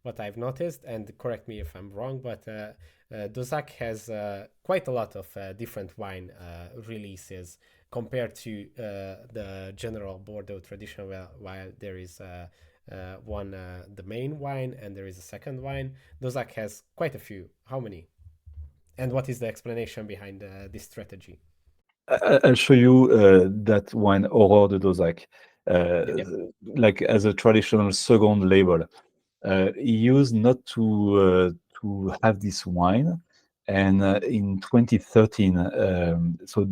what I've noticed, and correct me if I'm wrong, but Dauzac has quite a lot of different wine releases compared to the general Bordeaux tradition, while there is one the main wine and there is a second wine. Dauzac has quite a few. How many? And what is the explanation behind this strategy? I'll show you that wine, Aurore de Dauzac, Yeah. like as a traditional second label. He used not to have this wine, and in 2013, so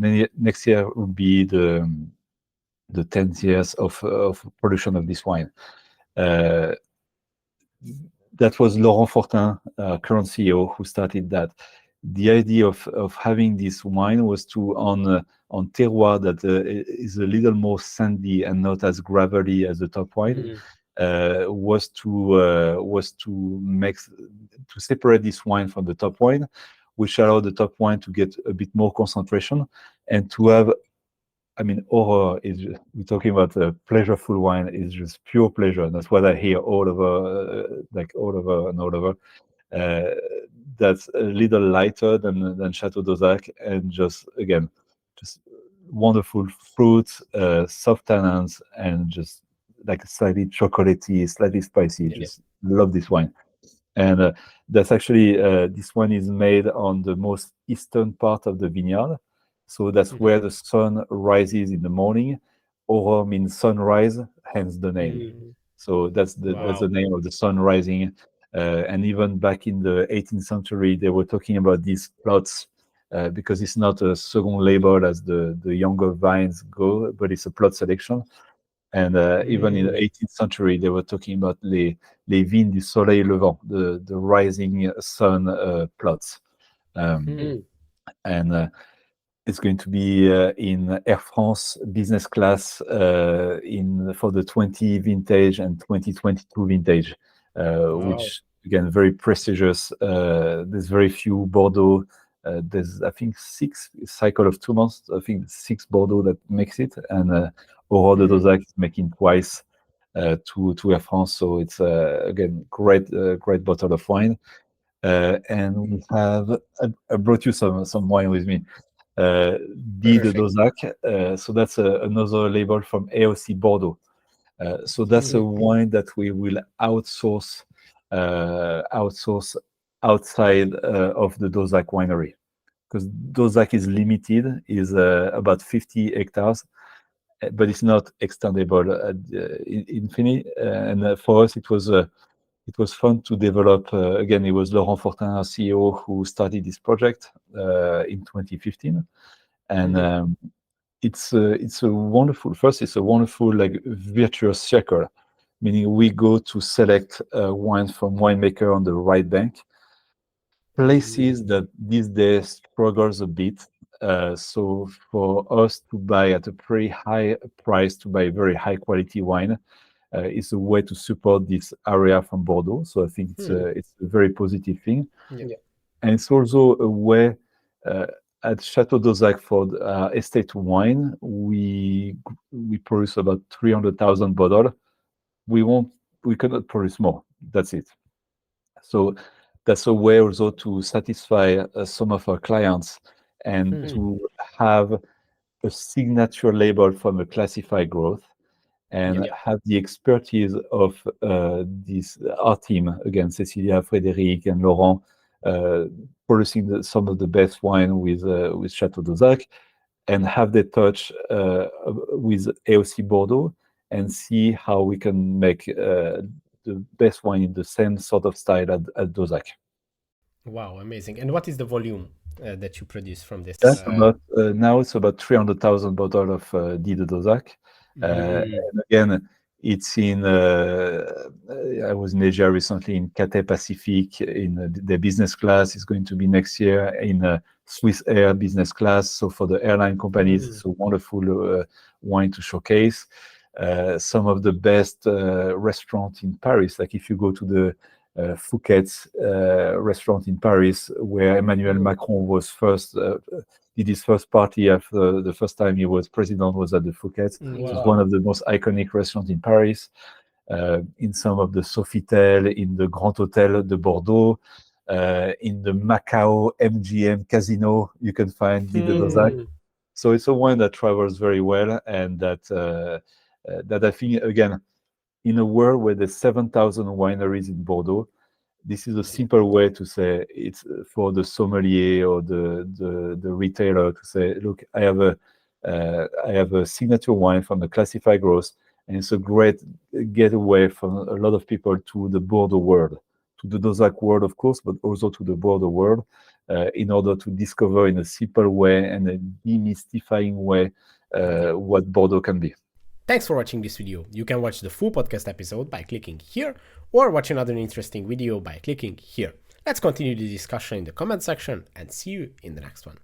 next year will be the 10th years of production of this wine. That was Laurent Fortin, current CEO, who started that. The idea of having this wine was to on terroir that is a little more sandy and not as gravelly as the top wine, was to make to separate this wine from the top wine, which allowed the top wine to get a bit more concentration and to have. I mean, Aurore is, we're talking about a pleasureful wine, is just pure pleasure. That's what I hear all over, like all over and all over. That's a little lighter than Chateau d'Auzac, and just again, just wonderful fruits, soft tannins, and just like slightly chocolatey, slightly spicy. Yeah. Just love this wine. And that's actually this one is made on the most eastern part of the vineyard, so that's where the sun rises in the morning. Aurore means sunrise, hence the name. So that's the name of the sun rising. And even back in the 18th century, they were talking about these plots because it's not a second label as the younger vines go, but it's a plot selection. And even in the 18th century, they were talking about les vignes du soleil levant, the rising sun plots. And it's going to be in Air France business class for the 20 vintage and 2022 vintage, which again very prestigious. There's very few Bordeaux. There's I think 6 cycle of 2 months. I think 6 Bordeaux that makes it, and Aurore de Dauzac is making twice to Air France. So it's again great bottle of wine. And we have I brought you some wine with me. De Dauzac. So that's another label from AOC Bordeaux. So that's a wine that we will outsource outside of the Dauzac winery, because Dauzac is limited, is about 50 hectares, but it's not extendable infinity. And for us, it was fun to develop. Again, it was Laurent Fortin, our CEO, who started this project in 2015, and it's a wonderful. First, it's a wonderful like virtuous circle, meaning we go to select wines from winemaker on the right bank, places that these days struggles a bit. So for us to buy at a pretty high price, to buy very high quality wine, is a way to support this area from Bordeaux. So I think it's a very positive thing. Yeah. And it's also a way at Chateau d'Auzac for estate wine, we produce about 300,000 bottles. We cannot produce more. That's it. So that's a way also to satisfy some of our clients and to have a signature label from a classified growth, and have the expertise of our team, again, Cecilia, Frédéric, and Laurent, producing some of the best wine with Chateau d'Auzac, and have the touch with AOC Bordeaux, and see how we can make the best wine in the same sort of style at Dauzac. Wow, amazing! And what is the volume that you produce from this? That's about now it's about 300,000 bottles of De Dauzac. And again, it's in. I was in Asia recently in Cathay Pacific in the business class. It's going to be next year in Swiss Air business class. So for the airline companies, it's a wonderful wine to showcase. Some of the best restaurants in Paris, like if you go to the Fouquet's restaurant in Paris, where Emmanuel Macron was did his first party after the first time he was president, was at the Fouquet's. It was one of the most iconic restaurants in Paris. in some of the Sofitel, in the Grand Hotel de Bordeaux, in the Macau MGM Casino, you can find the Dauzac. So it's a wine that travels very well, and that I think, again, in a world where there's 7,000 wineries in Bordeaux, this is a simple way to say it's for the sommelier or the retailer to say, look, I have a signature wine from the classified growth, and it's a great getaway from a lot of people to the Bordeaux world, to the Dauzac world, of course, but also to the Bordeaux world, in order to discover in a simple way and a demystifying way what Bordeaux can be. Thanks for watching this video. You can watch the full podcast episode by clicking here, or watch another interesting video by clicking here. Let's continue the discussion in the comment section, and see you in the next one.